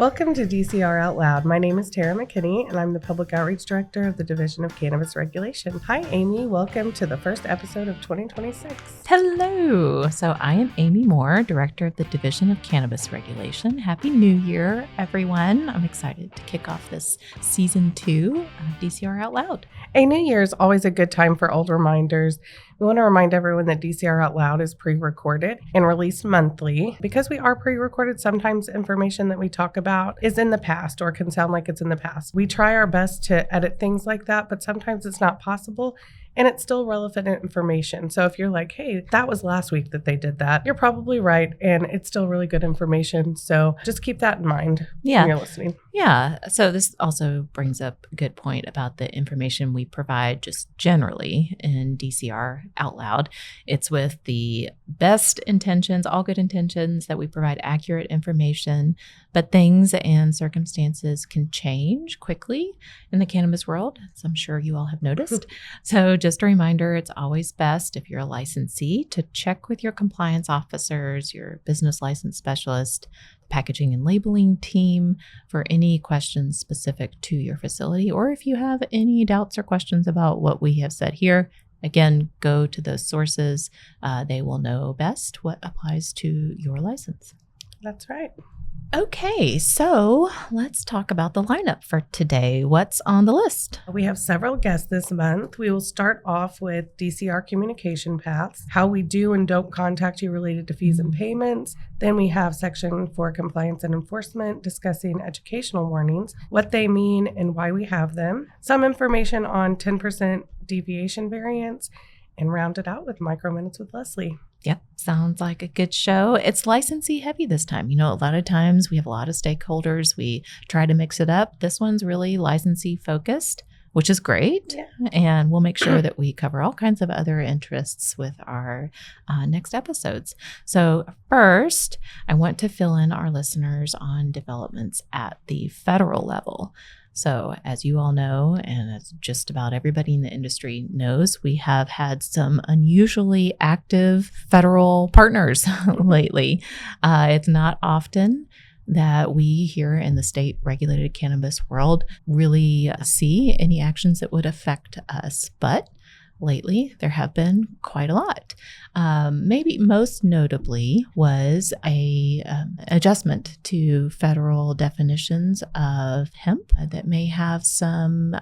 Welcome to DCR Out Loud. My name is Tara McKinney, and I'm the Public Outreach Director of the Division of Cannabis Regulation. Hi, Amy. Welcome to the first episode of 2026. Hello. So I am Amy Moore, Director of the Division of Cannabis Regulation. Happy New Year, everyone. I'm excited to kick off this Season 2 of DCR Out Loud. A new year is always a good time for old reminders. We want to remind everyone that DCR Out Loud is pre-recorded and released monthly. Because we are pre-recorded, sometimes information that we talk about is in the past or can sound like it's in the past. We try our best to edit things like that, but sometimes it's not possible. And it's still relevant information. So if you're like, hey, that was last week that they did that, you're probably right. And it's still really good information. So just keep that in mind when you're listening. Yeah. So this also brings up a good point about the information we provide just generally in DCR Out Loud. It's with the best intentions, all good intentions, that we provide accurate information, but things and circumstances can change quickly in the cannabis world, as I'm sure you all have noticed. So just a reminder, it's always best if you're a licensee to check with your compliance officers, your business license specialist, packaging and labeling team for any questions specific to your facility, or if you have any doubts or questions about what we have said here. Again, go to those sources. They will know best what applies to your license. That's right. Okay, so let's talk about the lineup for today. What's on the list? We have several guests this month. We will start off with DCR communication paths, how we do and don't contact you related to fees and payments. Then we have section for compliance and enforcement, discussing educational warnings, what they mean and why we have them, some information on 10% deviation variance, and round it out with micro minutes with Lesley. Yep. Sounds like a good show. It's licensee heavy this time. You know, a lot of times we have a lot of stakeholders. We try to mix it up. This one's really licensee focused, which is great. Yeah. And we'll make sure that we cover all kinds of other interests with our next episodes. So first, I want to fill in our listeners on developments at the federal level. So as you all know, and as just about everybody in the industry knows, we have had some unusually active federal partners lately. It's not often that we here in the state regulated cannabis world really see any actions that would affect us, but lately, there have been quite a lot. Maybe most notably was a adjustment to federal definitions of hemp that may have some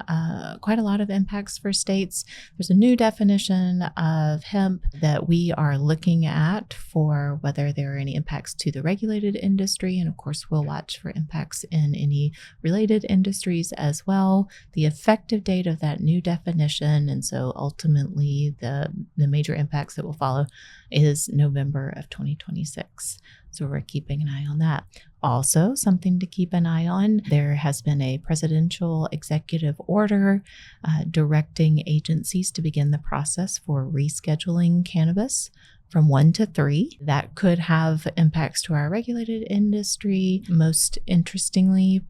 quite a lot of impacts for states. There's a new definition of hemp that we are looking at for whether there are any impacts to the regulated industry. And of course, we'll watch for impacts in any related industries as well. The effective date of that new definition, and so ultimately the major impacts that will follow, is November of 2026. So we're keeping an eye on that. Also, something to keep an eye on, there has been a presidential executive order directing agencies to begin the process for rescheduling cannabis from 1 to 3. That could have impacts to our regulated industry. Most interestingly,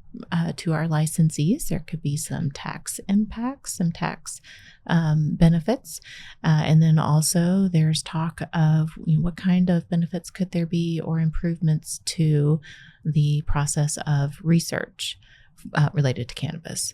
to our licensees, there could be some tax impacts, some tax benefits. And then also there's talk of what kind of benefits could there be or improvements to the process of research related to cannabis.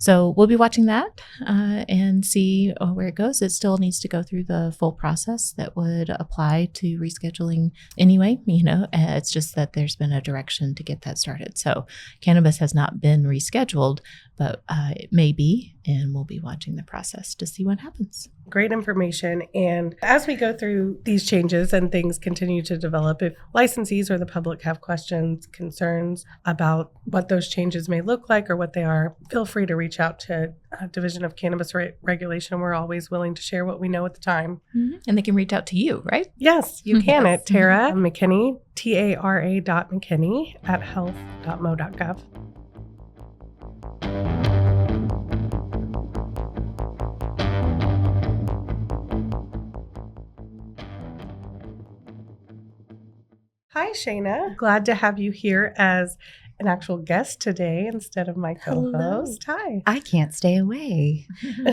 So we'll be watching that and see where it goes. It still needs to go through the full process that would apply to rescheduling anyway. It's just that there's been a direction to get that started. So cannabis has not been rescheduled, but it may be, and we'll be watching the process to see what happens. Great information. And as we go through these changes and things continue to develop, if licensees or the public have questions, concerns about what those changes may look like or what they are, feel free to reach out to Division of Cannabis Regulation. We're always willing to share what we know at the time. Mm-hmm. And they can reach out to you, right? Yes, you can Yes. at Tara McKinney, Tara.McKinney at health.mo.gov. Hi, Shayna. Glad to have you here as an actual guest today instead of my co-host. Hi. I can't stay away.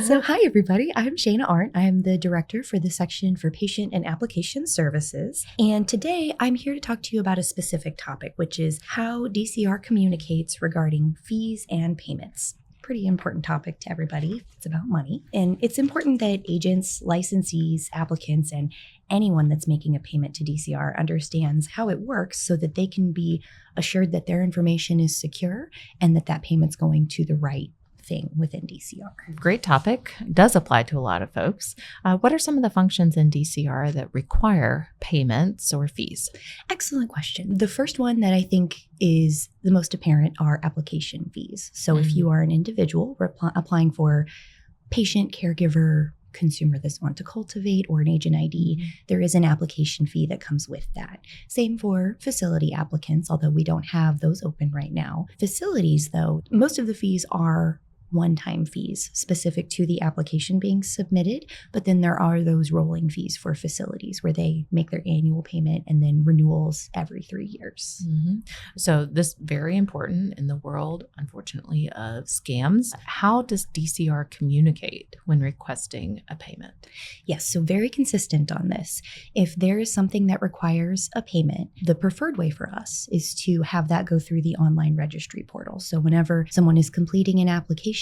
So hi, everybody. I'm Shayna Arndt. I'm the director for the section for patient and application services. And today I'm here to talk to you about a specific topic, which is how DCR communicates regarding fees and payments. Pretty important topic to everybody. It's about money. And it's important that agents, licensees, applicants, and anyone that's making a payment to DCR understands how it works so that they can be assured that their information is secure and that payment's going to the right thing within DCR. Great topic. Does apply to a lot of folks. What are some of the functions in DCR that require payments or fees? Excellent question. The first one that I think is the most apparent are application fees. So if you are an individual applying for patient, caregiver, consumer that's want to cultivate, or an agent ID, there is an application fee that comes with that. Same for facility applicants, although we don't have those open right now. Facilities, though, most of the fees are one-time fees specific to the application being submitted, but then there are those rolling fees for facilities where they make their annual payment and then renewals every 3 years. So this is very important in the world, unfortunately, of scams. How does DCR communicate when requesting a payment? Yes, so very consistent on this. If there is something that requires a payment, the preferred way for us is to have that go through the online registry portal. So whenever someone is completing an application,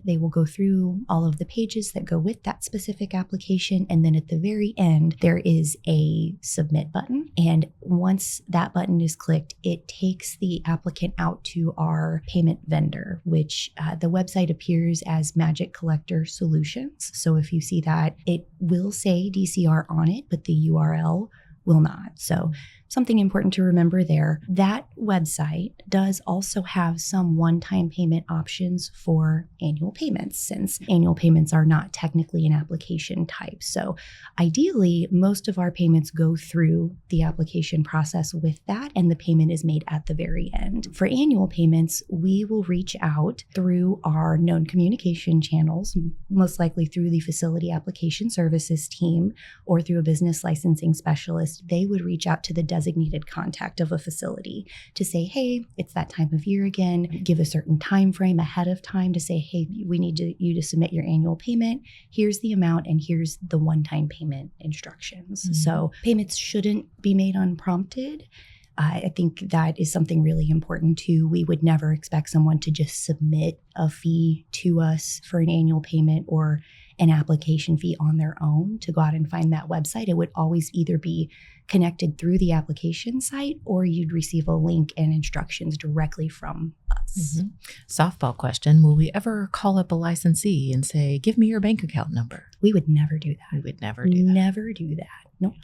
they will go through all of the pages that go with that specific application. And then at the very end, there is a submit button. And once that button is clicked, it takes the applicant out to our payment vendor, which the website appears as Magic Collector Solutions. So if you see that, it will say DCR on it, but the URL will not. So something important to remember there. That website does also have some one-time payment options for annual payments, since annual payments are not technically an application type. So ideally, most of our payments go through the application process with that, and the payment is made at the very end. For annual payments, we will reach out through our known communication channels, most likely through the facility application services team or through a business licensing specialist. They would reach out to the designated contact of a facility to say, hey, it's that time of year again. Give a certain time frame ahead of time to say, hey, we need you to submit your annual payment. Here's the amount and here's the one-time payment instructions. So payments shouldn't be made unprompted. I think that is something really important too. We would never expect someone to just submit a fee to us for an annual payment or an application fee on their own to go out and find that website. It would always either be connected through the application site or you'd receive a link and instructions directly from us. Softball question. Will we ever call up a licensee and say, give me your bank account number? We would never do that. We would never do that. Never do that. Nope.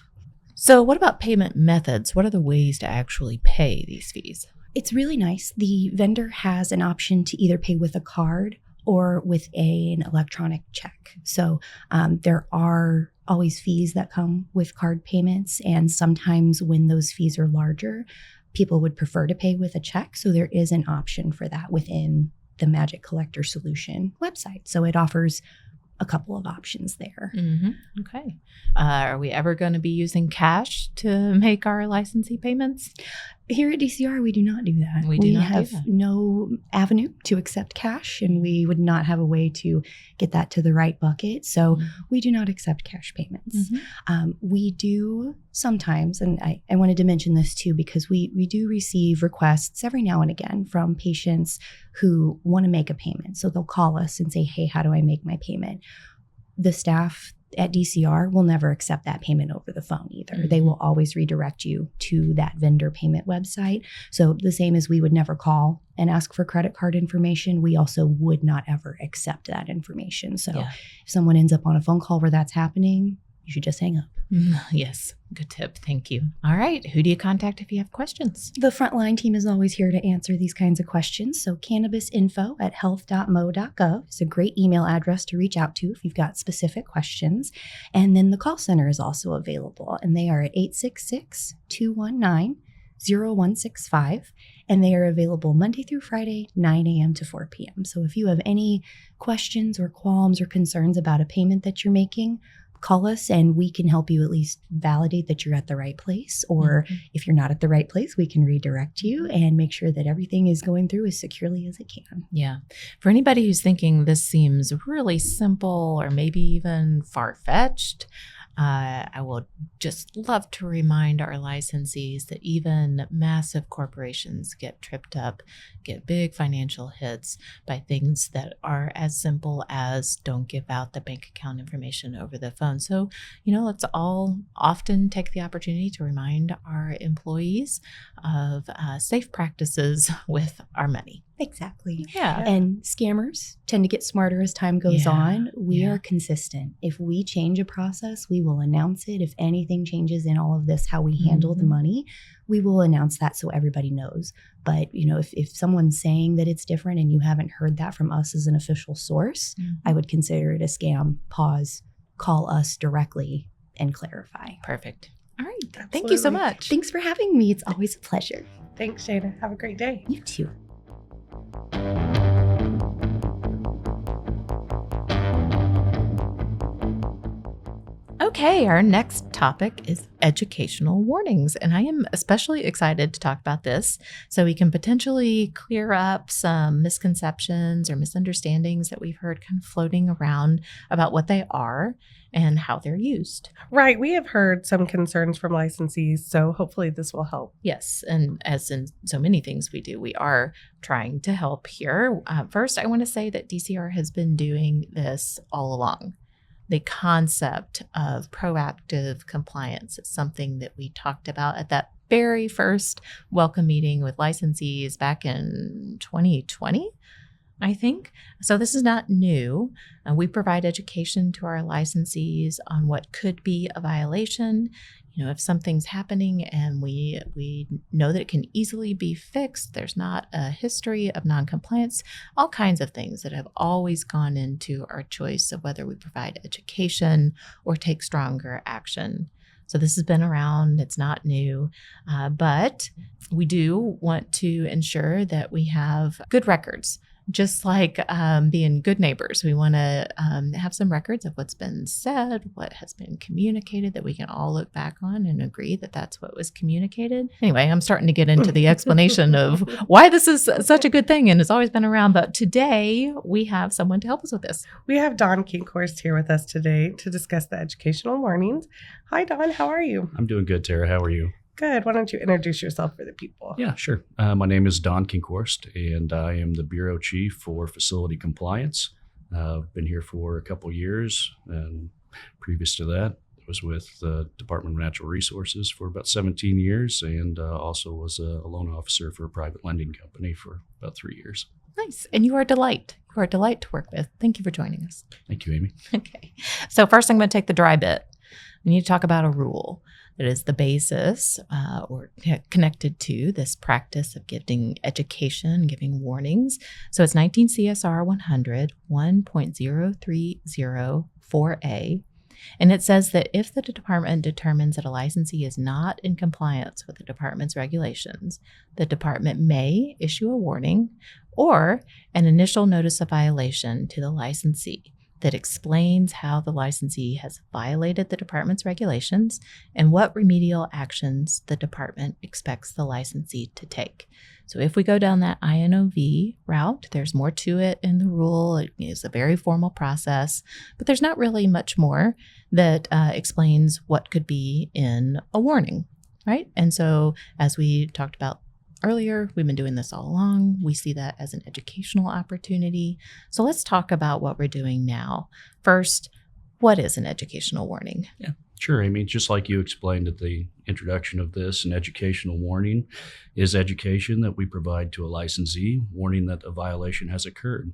So what about payment methods? What are the ways to actually pay these fees? It's really nice. The vendor has an option to either pay with a card or with an electronic check. So there are always fees that come with card payments. And sometimes when those fees are larger, people would prefer to pay with a check. So there is an option for that within the Magic Collector Solution website. So it offers a couple of options there. Okay. Are we ever going to be using cash to make our licensee payments? Here at DCR, we do not do that. We have no avenue to accept cash, and we would not have a way to get that to the right bucket. So we do not accept cash payments. We do sometimes, and I wanted to mention this too, because we do receive requests every now and again from patients who want to make a payment. So they'll call us and say, hey, how do I make my payment? The staff at DCR will never accept that payment over the phone either. They will always redirect you to that vendor payment website. So the same as we would never call and ask for credit card information, we also would not ever accept that information. So if someone ends up on a phone call where that's happening, you should just hang up. Yes, good tip. Thank you. All right. Who do you contact if you have questions? The frontline team is always here to answer these kinds of questions. So cannabisinfo@health.mo.gov is a great email address to reach out to if you've got specific questions. And then the call center is also available, and they are at 866-219-0165, and they are available Monday through Friday, 9 a.m. to 4 p.m. So if you have any questions or qualms or concerns about a payment that you're making, call us and we can help you at least validate that you're at the right place. Or if you're not at the right place, we can redirect you and make sure that everything is going through as securely as it can. Yeah. For anybody who's thinking this seems really simple or maybe even far-fetched, I will just love to remind our licensees that even massive corporations get tripped up, get big financial hits by things that are as simple as don't give out the bank account information over the phone. So, let's all often take the opportunity to remind our employees of safe practices with our money. Exactly. Yeah. And scammers tend to get smarter as time goes on. We are consistent. If we change a process, we will announce it. If anything changes in all of this, how we handle the money, we will announce that so everybody knows. But, if someone's saying that it's different and you haven't heard that from us as an official source, I would consider it a scam. Pause, call us directly and clarify. Perfect. All right. Absolutely. Thank you so much. Thanks for having me. It's always a pleasure. Thanks, Shayna. Have a great day. You too. Okay, our next topic is educational warnings, and I am especially excited to talk about this so we can potentially clear up some misconceptions or misunderstandings that we've heard kind of floating around about what they are and how they're used. Right. We have heard some concerns from licensees, so hopefully this will help. Yes, and as in so many things we do, we are trying to help here. First, I want to say that DCR has been doing this all along. The concept of proactive compliance is something that we talked about at that very first welcome meeting with licensees back in 2020, I think. So this is not new. We provide education to our licensees on what could be a violation. If something's happening and we know that it can easily be fixed, there's not a history of noncompliance, all kinds of things that have always gone into our choice of whether we provide education or take stronger action. So this has been around, it's not new, but we do want to ensure that we have good records. Just like being good neighbors, we want to have some records of what's been said, what has been communicated that we can all look back on and agree that that's what was communicated. Anyway, I'm starting to get into the explanation of why this is such a good thing and has always been around. But today we have someone to help us with this. We have Dawn Kinkhorst here with us today to discuss the educational warnings. Hi, Dawn. How are you? I'm doing good, Tara. How are you? Good. Why don't you introduce yourself for the people? Yeah, sure. My name is Don Kinkhorst, and I am the Bureau Chief for Facility Compliance. I've been here for a couple years, and previous to that, I was with the Department of Natural Resources for about 17 years, and also was a loan officer for a private lending company for about 3 years. Nice. And you are a delight. You are a delight to work with. Thank you for joining us. Thank you, Amy. Okay. So first I'm going to take the dry bit. We need to talk about a rule that is the basis or connected to this practice of giving education, giving warnings. So it's 19 CSR 100 1.0304A. And it says that if the department determines that a licensee is not in compliance with the department's regulations, the department may issue a warning or an initial notice of violation to the licensee that explains how the licensee has violated the department's regulations and what remedial actions the department expects the licensee to take. So if we go down that INOV route, there's more to it in the rule. It is a very formal process, but there's not really much more that explains what could be in a warning, right? And so as we talked about earlier, we've been doing this all along. We see that as an educational opportunity. So let's talk about what we're doing now. First, what is an educational warning? Yeah, sure, Amy. Just like you explained at the introduction of this, an educational warning is education that we provide to a licensee, warning that a violation has occurred.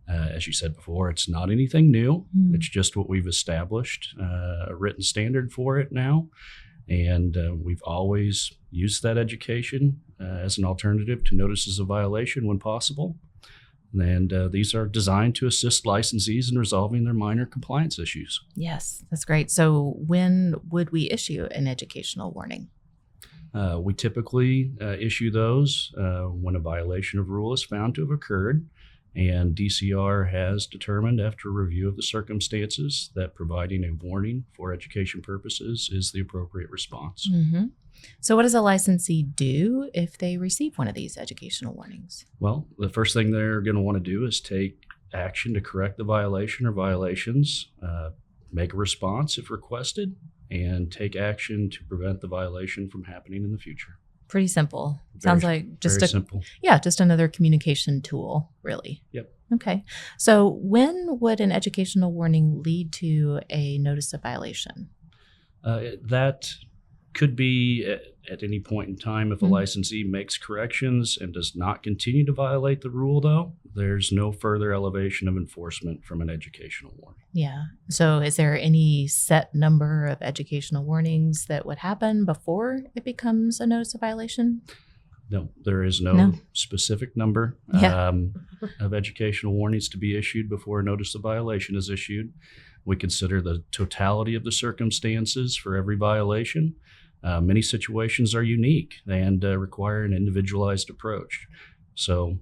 As you said before, it's not anything new. It's just what we've established, a written standard for it now. And we've always used that education as an alternative to notices of violation when possible. And these are designed to assist licensees in resolving their minor compliance issues. Yes, that's great. So when would we issue an educational warning? We typically issue those when a violation of rule is found to have occurred And DCR has determined after review of the circumstances that providing a warning for education purposes is the appropriate response. Mm-hmm. So what does a licensee do if they receive one of these educational warnings? Well, the first thing they're going to want to do is take action to correct the violation or violations, make a response if requested, and take action to prevent the violation from happening in the future. Pretty simple. Sounds like just very simple. Yeah, just another communication tool, really. Yep. Okay. So when would an educational warning lead to a notice of violation? That could be at any point in time. If a licensee makes corrections and does not continue to violate the rule, though, there's no further elevation of enforcement from an educational warning. Yeah. So is there any set number of educational warnings that would happen before it becomes a notice of violation? No, there is no specific number of educational warnings to be issued before a notice of violation is issued. We consider the totality of the circumstances for every violation. Many situations are unique and require an individualized approach. So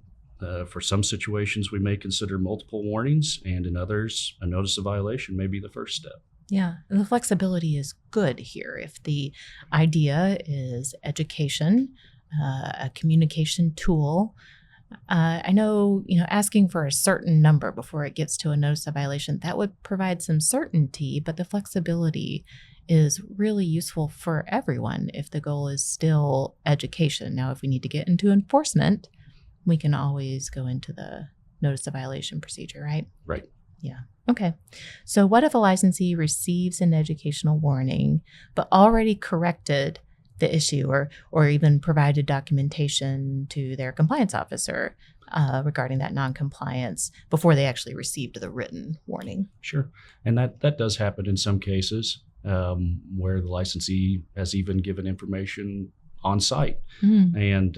for some situations, we may consider multiple warnings, and in others, a notice of violation may be the first step. Yeah, and the flexibility is good here. If the idea is education, a communication tool, I know, asking for a certain number before it gets to a notice of violation, that would provide some certainty, but the flexibility is really useful for everyone if the goal is still education. Now, if we need to get into enforcement, we can always go into the notice of violation procedure, right? Right. Yeah. Okay. So what if a licensee receives an educational warning, but already corrected the issue or even provided documentation to their compliance officer regarding that noncompliance before they actually received the written warning? Sure. And that does happen in some cases where the licensee has even given information on site. And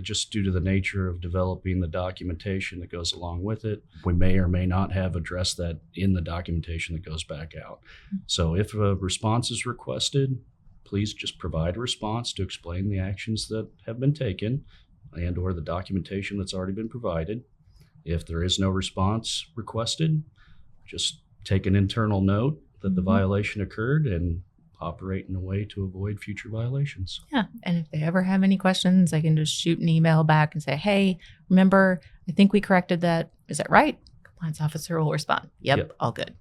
just due to the nature of developing the documentation that goes along with it, we may or may not have addressed that in the documentation that goes back out. So if a response is requested, please just provide a response to explain the actions that have been taken and or the documentation that's already been provided. If there is no response requested, just take an internal note that the violation occurred and operate in a way to avoid future violations. Yeah. And if they ever have any questions, I can just shoot an email back and say, hey, remember, I think we corrected that. Is that right? Compliance officer will respond. Yep. All good.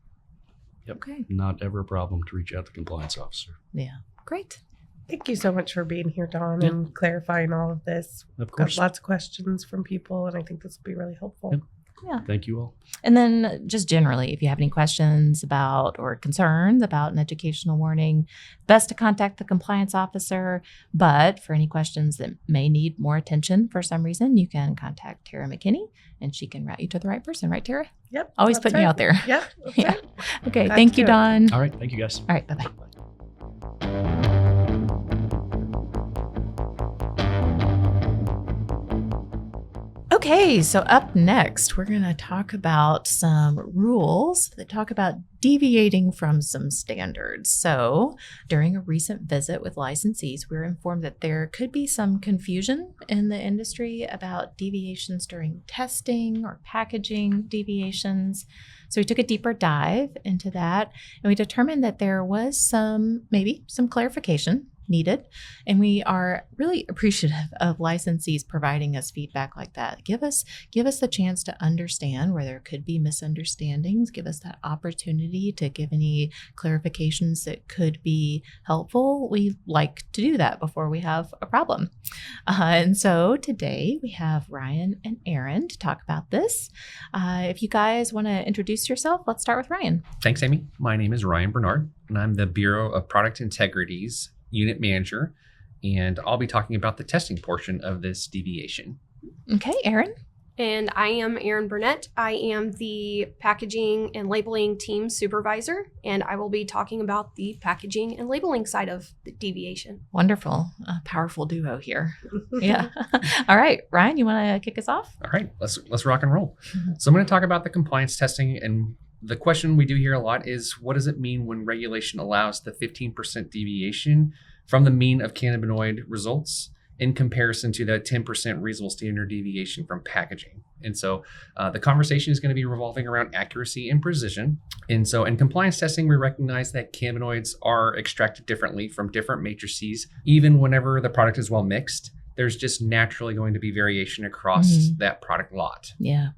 Yep. Okay. Not ever a problem to reach out to the compliance officer. Yeah. Great. Thank you so much for being here, Dawn, and clarifying all of this. Of course. Got lots of questions from people, and I think this will be really helpful. Yep. Yeah. Thank you all. And then just generally, if you have any questions about or concerns about an educational warning, best to contact the compliance officer. But for any questions that may need more attention for some reason, you can contact Tara McKinney and she can route you to the right person. Right, Tara? Yep. Always that's putting you right. out there. Yep. That's Yeah. right. Okay. Got Thank to you, do it. Dawn. All right. Thank you, guys. All right. Bye-bye. Okay, so up next, we're going to talk about some rules that talk about deviating from some standards. So during a recent visit with licensees, we were informed that there could be some confusion in the industry about deviations during testing or packaging deviations. So we took a deeper dive into that, and we determined that there was maybe some clarification needed. And we are really appreciative of licensees providing us feedback like that. Give us the chance to understand where there could be misunderstandings. Give us that opportunity to give any clarifications that could be helpful. We like to do that before we have a problem. And so today we have Ryan and Erin to talk about this. If you guys want to introduce yourself, let's start with Ryan. Thanks, Amy. My name is Ryan Bernard, and I'm the Bureau of Product Integrity's unit manager, and I'll be talking about the testing portion of this deviation. Okay, Erin. And I am Erin Burnett. I am the packaging and labeling team supervisor, and I will be talking about the packaging and labeling side of the deviation. Wonderful. A powerful duo here. Yeah. All right, Ryan, you want to kick us off? All right, let's rock and roll. So I'm going to talk about the compliance testing, and the question we do hear a lot is, what does it mean when regulation allows the 15% deviation from the mean of cannabinoid results in comparison to the 10% reasonable standard deviation from packaging? And so the conversation is going to be revolving around accuracy and precision. And so in compliance testing, we recognize that cannabinoids are extracted differently from different matrices, even whenever the product is well mixed. There's just naturally going to be variation across that product lot. Yeah.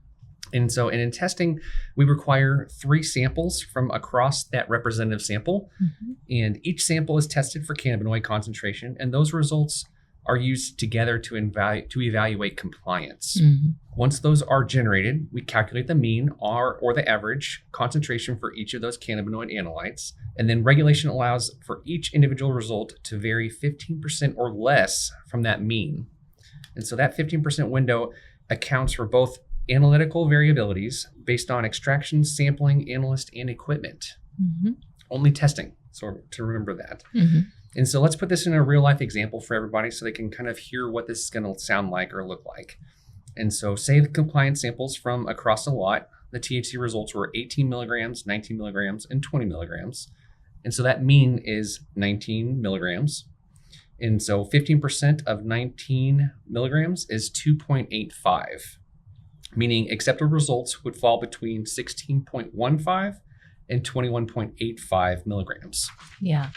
And so in testing, we require 3 samples from across that representative sample. And each sample is tested for cannabinoid concentration. And those results are used together to evaluate compliance. Once those are generated, we calculate the mean or the average concentration for each of those cannabinoid analytes. And then regulation allows for each individual result to vary 15% or less from that mean. And so that 15% window accounts for both analytical variabilities based on extraction, sampling, analyst, and equipment. Only testing, so to remember that. And so let's put this in a real life example for everybody so they can kind of hear what this is going to sound like or look like. And so say the compliance samples from across the lot, the THC results were 18 milligrams, 19 milligrams, and 20 milligrams. And so that mean is 19 milligrams. And so 15% of 19 milligrams is 2.85. Meaning acceptable results would fall between 16.15 and 21.85 milligrams. Yeah.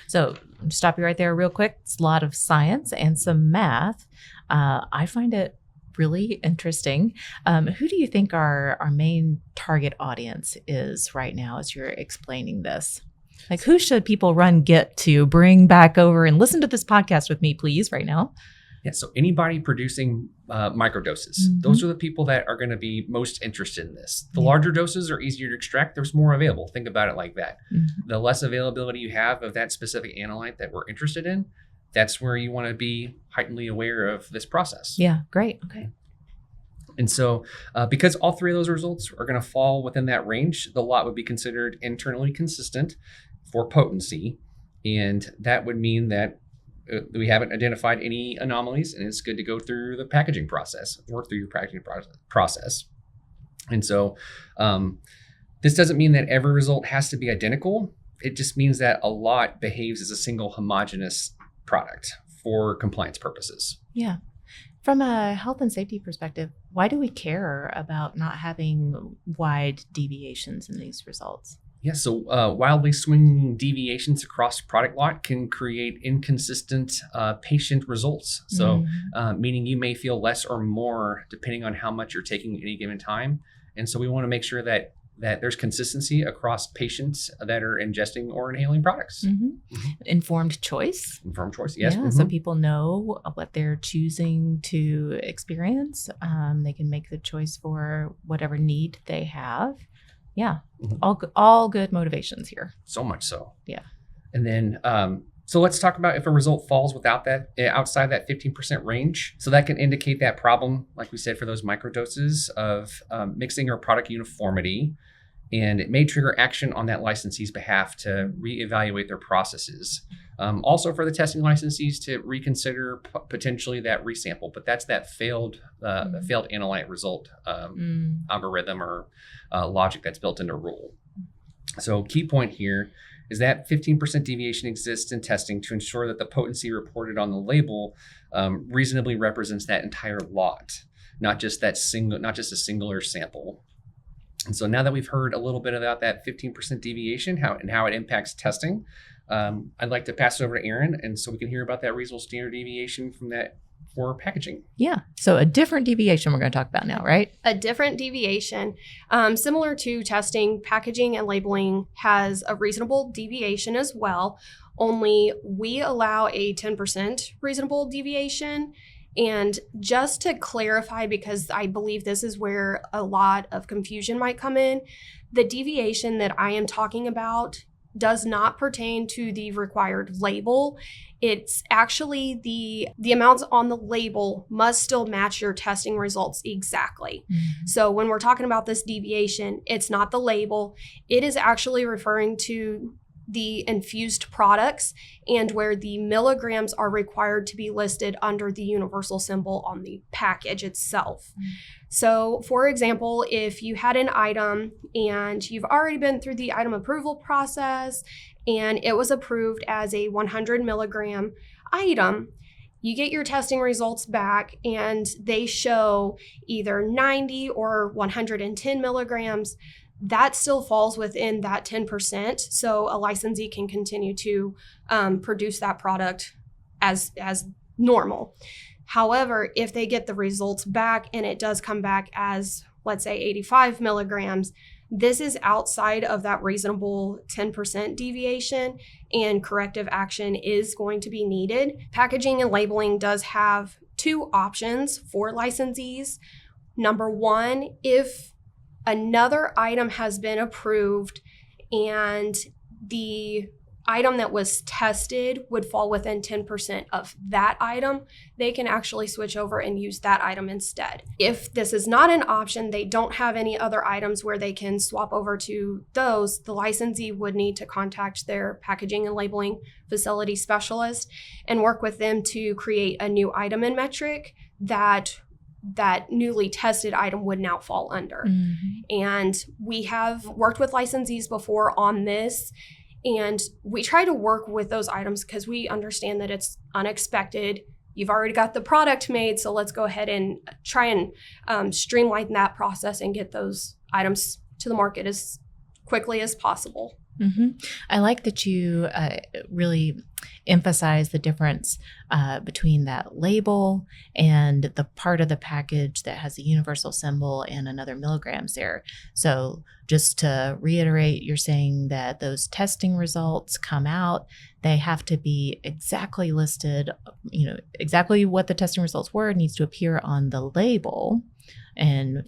So stop you right there real quick. It's a lot of science and some math. I find it really interesting. Who do you think our main target audience is right now as you're explaining this? Like, who should people get to bring back over and listen to this podcast with me, please, right now? Yeah, so anybody producing microdoses, those are the people that are going to be most interested in this. The larger doses are easier to extract. There's more available. Think about it like that. The less availability you have of that specific analyte that we're interested in, that's where you want to be heightenedly aware of this process. Yeah, great. Okay. And so because all 3 of those results are going to fall within that range, the lot would be considered internally consistent for potency. And that would mean that we haven't identified any anomalies, and it's good to go through the packaging process, work through your packaging process. And so this doesn't mean that every result has to be identical. It just means that a lot behaves as a single homogeneous product for compliance purposes. Yeah. From a health and safety perspective, why do we care about not having wide deviations in these results? Yeah, so wildly swinging deviations across product lot can create inconsistent patient results. So meaning you may feel less or more depending on how much you're taking at any given time. And so we want to make sure that there's consistency across patients that are ingesting or inhaling products. Informed choice. Informed choice, yes. Yeah, so people know what they're choosing to experience. They can make the choice for whatever need they have. Yeah, all good motivations here. So much so. Yeah. And then, so let's talk about if a result falls outside that 15% range. So that can indicate that problem, like we said, for those microdoses of mixing or product uniformity. And it may trigger action on that licensee's behalf to reevaluate their processes. Also for the testing licensees to reconsider potentially that resample, but that's that failed analyte result algorithm or logic that's built into rule. So key point here is that 15% deviation exists in testing to ensure that the potency reported on the label reasonably represents that entire lot, not just a singular sample. And so now that we've heard a little bit about that 15% deviation, how it impacts testing, I'd like to pass it over to Erin, and so we can hear about that reasonable standard deviation from that for packaging. Yeah. So a different deviation we're going to talk about now, right? A different deviation. Similar to testing, packaging and labeling has a reasonable deviation as well, only we allow a 10% reasonable deviation. And just to clarify, because I believe this is where a lot of confusion might come in, the deviation that I am talking about does not pertain to the required label. It's actually the amounts on the label must still match your testing results exactly. So when we're talking about this deviation, it's not the label. It is actually referring to the infused products and where the milligrams are required to be listed under the universal symbol on the package itself. So for example, if you had an item and you've already been through the item approval process and it was approved as a 100 milligram item, you get your testing results back and they show either 90 or 110 milligrams, that still falls within that 10%. So a licensee can continue to produce that product as normal. However, if they get the results back and it does come back as, let's say, 85 milligrams, this is outside of that reasonable 10% deviation, and corrective action is going to be needed. Packaging and labeling does have two options for licensees. Number one, if another item has been approved and the item that was tested would fall within 10% of that item, they can actually switch over and use that item instead. If this is not an option, they don't have any other items where they can swap over to those, the licensee would need to contact their packaging and labeling facility specialist and work with them to create a new item and metric that newly tested item would now fall under. And we have worked with licensees before on this, and we try to work with those items because we understand that it's unexpected. You've already got the product made, so let's go ahead and try and streamline that process and get those items to the market as quickly as possible. I like that you really emphasize the difference between that label and the part of the package that has a universal symbol and another milligrams there. So just to reiterate, you're saying that those testing results come out, they have to be exactly listed, exactly what the testing results were needs to appear on the label. And,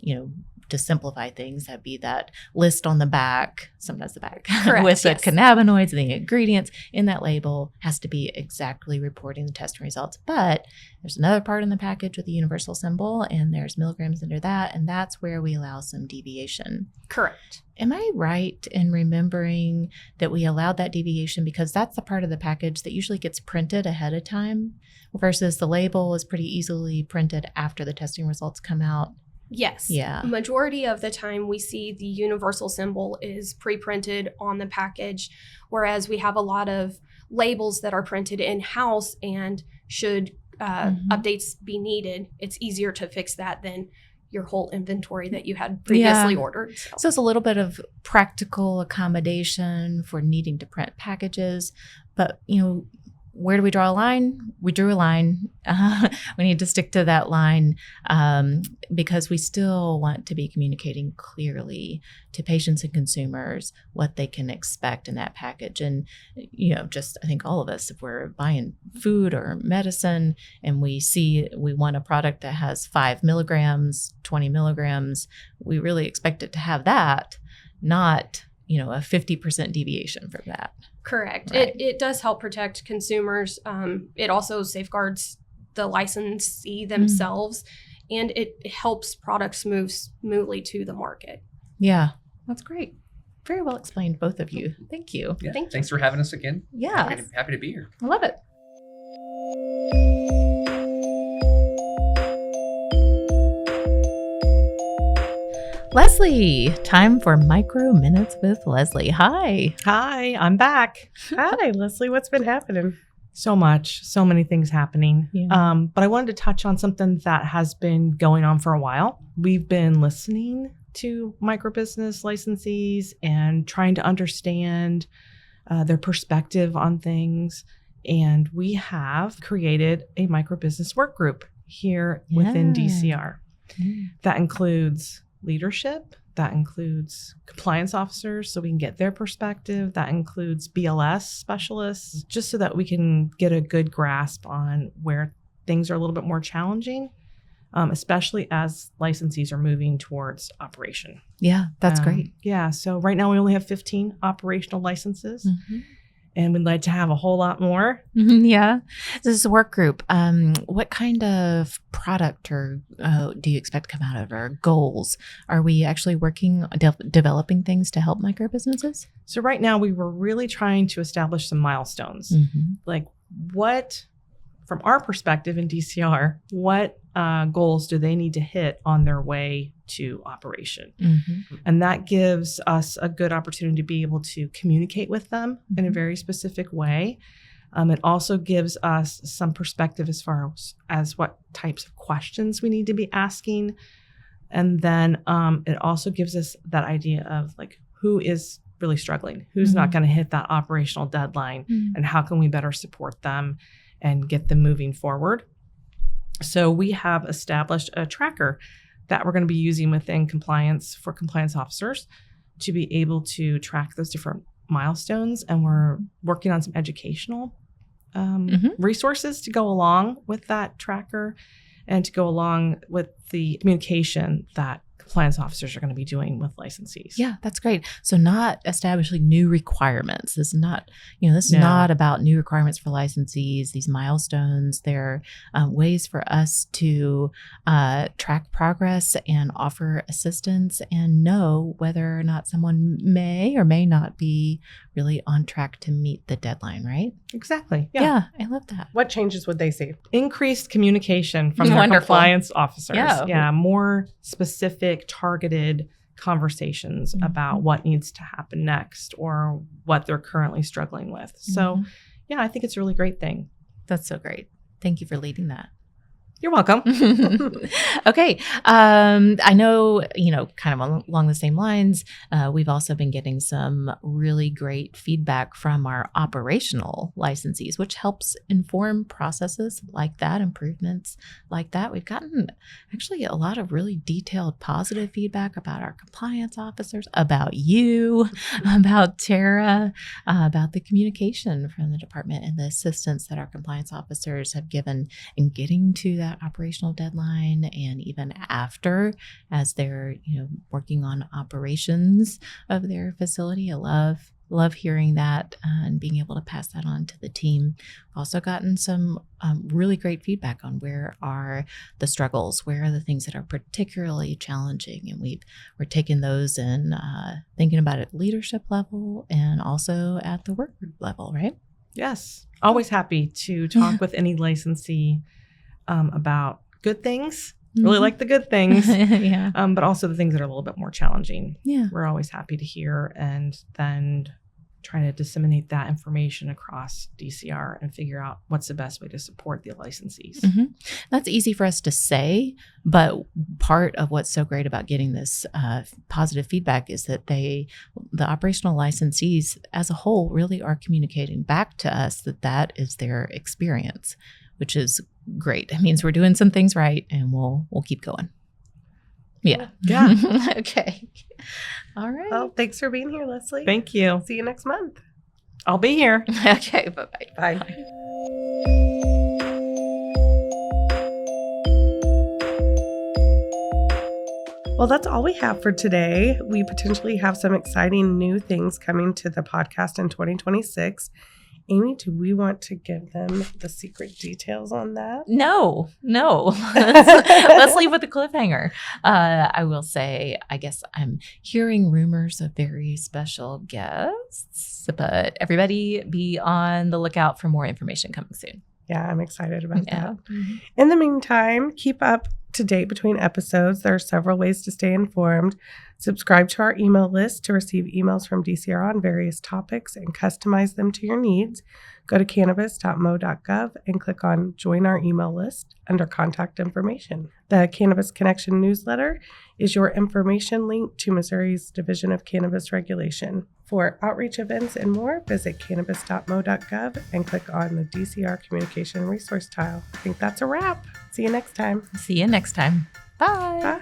to simplify things, that'd be that list on the back, sometimes the back, Correct, with yes. the cannabinoids and the ingredients in that label has to be exactly reporting the testing results. But there's another part in the package with the universal symbol, and there's milligrams under that, and that's where we allow some deviation. Correct. Am I right in remembering that we allowed that deviation because that's the part of the package that usually gets printed ahead of time versus the label is pretty easily printed after the testing results come out? Yes. Yeah. Majority of the time we see the universal symbol is pre-printed on the package, whereas we have a lot of labels that are printed in-house, and should updates be needed, it's easier to fix that than your whole inventory that you had previously ordered. So it's a little bit of practical accommodation for needing to print packages, but where do we draw a line? We drew a line. We need to stick to that line because we still want to be communicating clearly to patients and consumers what they can expect in that package. And, I think all of us, if we're buying food or medicine and we want a product that has 5 milligrams, 20 milligrams, we really expect it to have that, not, a 50% deviation from that. Correct. Right. It does help protect consumers. It also safeguards the licensee themselves, and it helps products move smoothly to the market. Yeah, that's great. Very well explained, both of you. Thank you. Yeah. Thank you. Thanks for having us again. Yeah, Happy to be here. I love it. Lesley, time for Micro Minutes with Lesley. Hi. Hi, I'm back. Hi, Lesley. What's been happening? So many things happening. Yeah. But I wanted to touch on something that has been going on for a while. We've been listening to microbusiness licensees and trying to understand their perspective on things. And we have created a microbusiness work group here within DCR. That includes leadership, that includes compliance officers, so we can get their perspective, that includes BLS specialists, just so that we can get a good grasp on where things are a little bit more challenging, especially as licensees are moving towards operation. Yeah, that's great. Yeah, so right now we only have 15 operational licenses. And we'd like to have a whole lot more. Yeah. This is a work group. What kind of product or do you expect to come out of, or goals? Are we actually working, developing things to help micro businesses? So right now we were really trying to establish some milestones. Like what, from our perspective in DCR, what goals do they need to hit on their way to operation? And that gives us a good opportunity to be able to communicate with them in a very specific way. It also gives us some perspective as far as what types of questions we need to be asking. And then it also gives us that idea of like who is really struggling, who's not going to hit that operational deadline, and how can we better support them and get them moving forward. So we have established a tracker that we're going to be using within compliance for compliance officers to be able to track those different milestones. And we're working on some educational resources to go along with that tracker and to go along with the communication that compliance officers are going to be doing with licensees. Yeah, that's great. So not establishing new requirements. This is not, this is not about new requirements for licensees, these milestones. They're ways for us to track progress and offer assistance and know whether or not someone may or may not be really on track to meet the deadline, right? Exactly. Yeah, I love that. What changes would they see? Increased communication from their Wonderful. compliance officers. Yeah. More specific, targeted conversations about what needs to happen next or what they're currently struggling with. So, I think it's a really great thing. That's so great. Thank you for leading that. You're welcome. Okay. I know, kind of along the same lines, we've also been getting some really great feedback from our operational licensees, which helps inform processes like that, improvements like that. We've gotten actually a lot of really detailed positive feedback about our compliance officers, about you, about Tara, about the communication from the department and the assistance that our compliance officers have given in getting to that operational deadline, and even after, as they're working on operations of their facility. I love hearing that and being able to pass that on to the team. Also gotten some really great feedback on where are the struggles, where are the things that are particularly challenging, and we're taking those and thinking about it at leadership level and also at the work group level, right? Yes. Always happy to talk with any licensee about good things. Really like the good things, but also the things that are a little bit more challenging. Yeah. We're always happy to hear and then trying to disseminate that information across DCR and figure out what's the best way to support the licensees. That's easy for us to say, but part of what's so great about getting this positive feedback is that the operational licensees as a whole really are communicating back to us that is their experience, which is great. It means we're doing some things right, and we'll keep going. Yeah. Okay. All right. Well, thanks for being here, Lesley. Thank you. See you next month. I'll be here. Okay. Bye-bye. Bye. Well, that's all we have for today. We potentially have some exciting new things coming to the podcast in 2026. Amy, do we want to give them the secret details on that? No. Let's leave with the cliffhanger. I will say, I guess I'm hearing rumors of very special guests, but everybody be on the lookout for more information coming soon. Yeah, I'm excited about that. In the meantime, keep up to date between episodes. There are several ways to stay informed. Subscribe to our email list to receive emails from DCR on various topics and customize them to your needs. Go to cannabis.mo.gov and click on Join Our Email List under Contact Information. The Cannabis Connection newsletter is your information link to Missouri's Division of Cannabis Regulation. For outreach events and more, visit cannabis.mo.gov and click on the DCR Communication Resource tile. I think that's a wrap. See you next time. See you next time. Bye. Bye.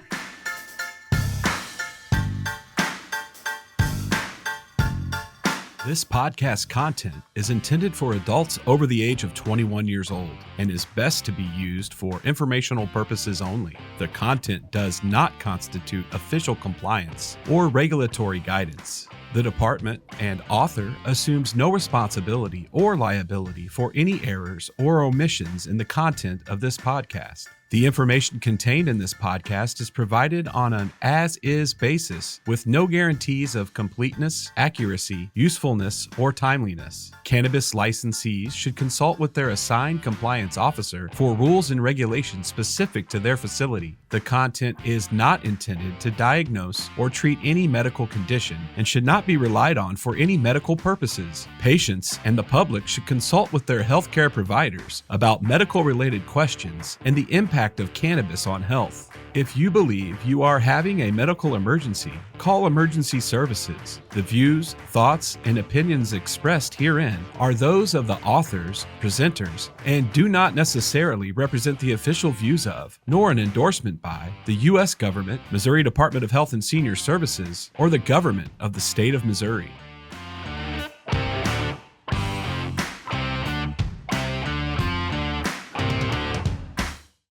This podcast content is intended for adults over the age of 21 years old and is best to be used for informational purposes only. The content does not constitute official compliance or regulatory guidance. The department and author assumes no responsibility or liability for any errors or omissions in the content of this podcast. The information contained in this podcast is provided on an as-is basis with no guarantees of completeness, accuracy, usefulness, or timeliness. Cannabis licensees should consult with their assigned compliance officer for rules and regulations specific to their facility. The content is not intended to diagnose or treat any medical condition and should not be relied on for any medical purposes. Patients and the public should consult with their healthcare providers about medical-related questions and the impact of cannabis on health. If you believe you are having a medical emergency, call emergency services. The views, thoughts, and opinions expressed herein are those of the authors, presenters, and do not necessarily represent the official views of, nor an endorsement by, the U.S. government, Missouri Department of Health and Senior Services, or the government of the state of Missouri.